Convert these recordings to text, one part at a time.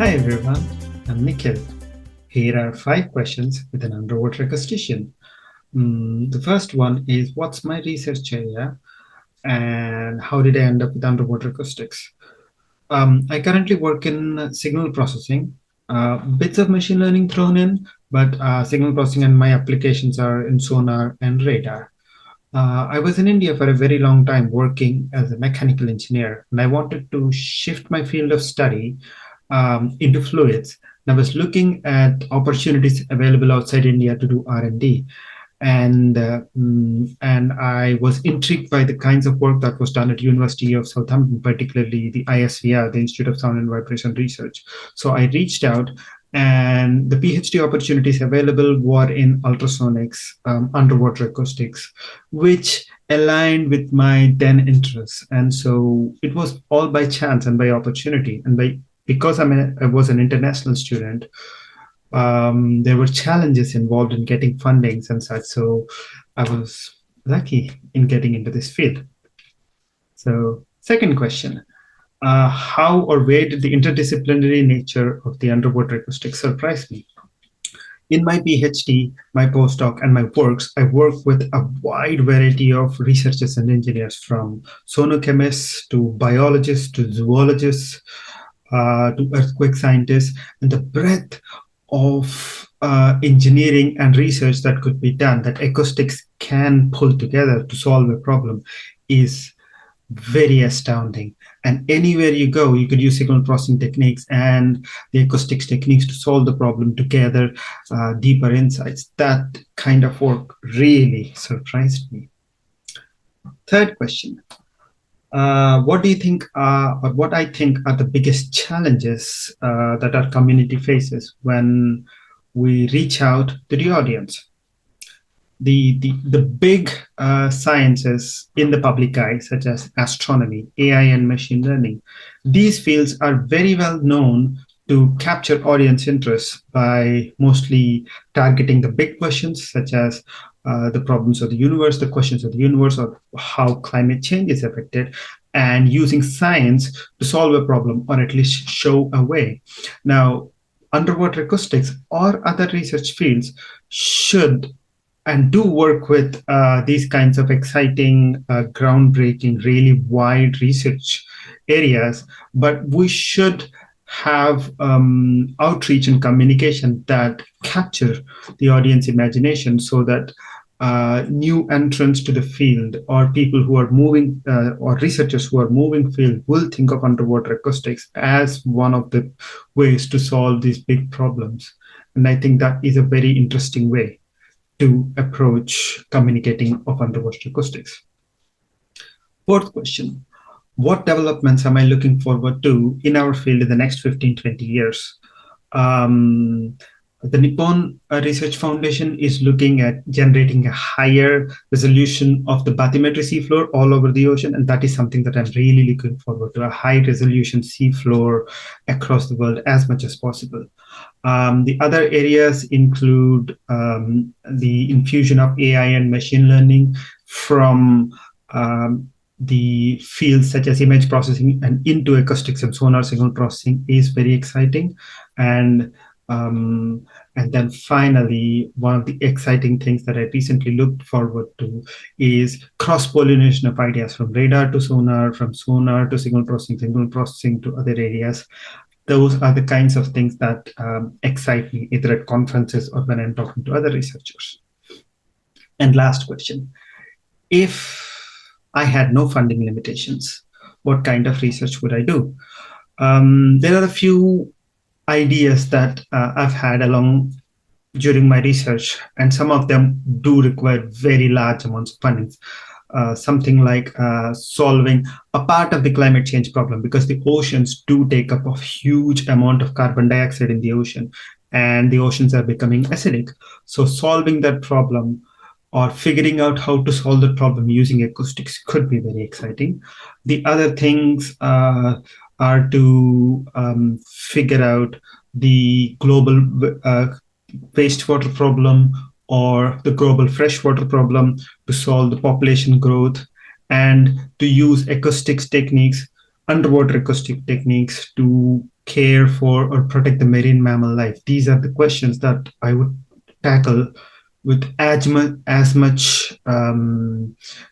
Hi everyone, I'm Nikhil. Here are 5 questions with an underwater acoustician. The first one is, what's my research area and how did I end up with underwater acoustics? I currently work in signal processing, bits of machine learning thrown in, but signal processing and my applications are in sonar and radar. I was in India for a very long time working as a mechanical engineer, and I wanted to shift my field of study into fluids. And I was looking at opportunities available outside India to do R&D, and I was intrigued by the kinds of work that was done at University of Southampton, particularly the ICUA, the Institute of Sound and Vibration Research. So I reached out, and the PhD opportunities available were in ultrasonics, underwater acoustics, which aligned with my then interests. And so it was all by chance and by opportunity, and by because I was an international student, there were challenges involved in getting fundings and such. So I was lucky in getting into this field. So, second question. How or where did the interdisciplinary nature of the underwater acoustics surprise me? In my PhD, my postdoc, and my works, I work with a wide variety of researchers and engineers, from sonochemists to biologists to zoologists to earthquake scientists, and the breadth of engineering and research that could be done, that acoustics can pull together to solve a problem, is very astounding. And anywhere you go, you could use signal processing techniques and the acoustics techniques to solve the problem, to gather deeper insights. That kind of work really surprised me. Third question. What do you think or what I think are the biggest challenges that our community faces when we reach out to the audience? The big sciences in the public eye, such as astronomy, AI, and machine learning, these fields are very well known to capture audience interest by mostly targeting the big questions, such as the problems of the universe, the questions of the universe, or how climate change is affected, and using science to solve a problem or at least show a way. Now, underwater acoustics or other research fields should and do work with these kinds of exciting, groundbreaking, really wide research areas, but we should have outreach and communication that capture the audience imagination, so that new entrants to the field or people who are moving or researchers who are moving field will think of underwater acoustics as one of the ways to solve these big problems. And I think that is a very interesting way to approach communicating of underwater acoustics. Fourth question. What developments am I looking forward to in our field in the next 15-20 years? The Nippon Research Foundation is looking at generating a higher resolution of the bathymetry seafloor all over the ocean, and that is something that I'm really looking forward to, a high resolution seafloor across the world as much as possible. The other areas include the infusion of AI and machine learning from the fields such as image processing and into acoustics and sonar signal processing is very exciting. And then finally, one of the exciting things that I recently looked forward to is cross-pollination of ideas, from radar to from sonar to signal processing to other areas. Those are the kinds of things that excite me, either at conferences or when I'm talking to other researchers. And last question. If I had no funding limitations, what kind of research would I do? There are a few ideas that I've had along during my research, and some of them do require very large amounts of funding. Something like solving a part of the climate change problem, because the oceans do take up a huge amount of carbon dioxide in the ocean, and the oceans are becoming acidic. So solving that problem or figuring out how to solve the problem using acoustics could be very exciting. The other things are to figure out the global wastewater problem or the global freshwater problem, to solve the population growth, and to use acoustics techniques underwater acoustic techniques to care for or protect the marine mammal life? These are the questions that I would tackle with as much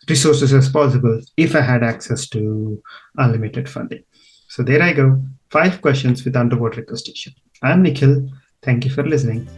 resources as possible if I had access to unlimited funding. So there I go. 5 questions with underwater acoustics. I'm Nikhil. Thank you for listening.